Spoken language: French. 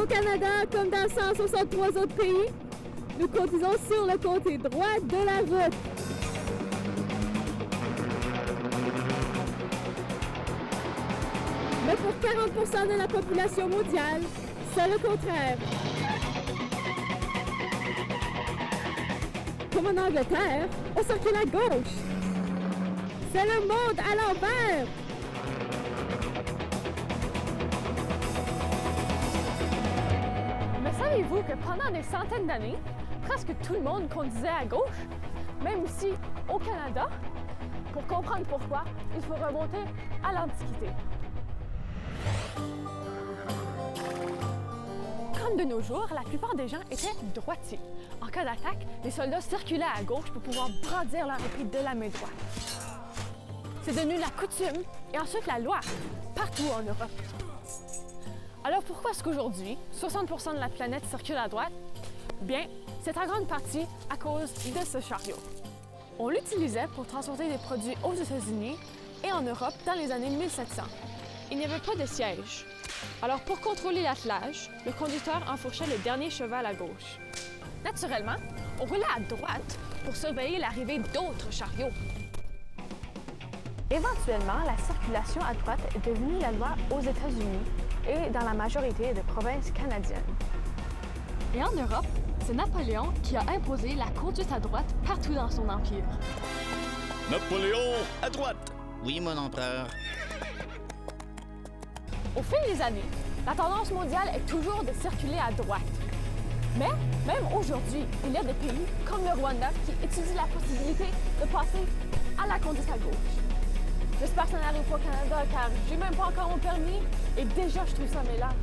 Au Canada, comme dans 163 autres pays, nous conduisons sur le côté droit de la route. Mais pour 40% de la population mondiale, c'est le contraire. Comme en Angleterre, on circule à gauche. C'est le monde à l'envers. Mais savez-vous que pendant des centaines d'années, presque tout le monde conduisait à gauche, même ici au Canada? Pour comprendre pourquoi, il faut remonter à l'Antiquité. Comme de nos jours, la plupart des gens étaient droitiers. En cas d'attaque, les soldats circulaient à gauche pour pouvoir brandir leur épée de la main droite. C'est devenu la coutume et ensuite la loi, partout en Europe. Alors pourquoi est-ce qu'aujourd'hui, 60% de la planète circule à droite? Bien, c'est en grande partie à cause de ce chariot. On l'utilisait pour transporter des produits aux États-Unis et en Europe dans les années 1700. Il n'y avait pas de siège. Alors pour contrôler l'attelage, le conducteur enfourchait le dernier cheval à gauche. Naturellement, on roulait à droite pour surveiller l'arrivée d'autres chariots. Éventuellement, la circulation à droite est devenue la loi aux États-Unis et dans la majorité des provinces canadiennes. Et en Europe, c'est Napoléon qui a imposé la conduite à droite partout dans son empire. Napoléon, à droite! Oui, mon empereur. Au fil des années, la tendance mondiale est toujours de circuler à droite. Mais même aujourd'hui, il y a des pays comme le Rwanda qui étudient la possibilité de passer à la conduite à gauche. J'espère que ça n'arrive pas au Canada car j'ai même pas encore mon permis et déjà je trouve ça mêlant.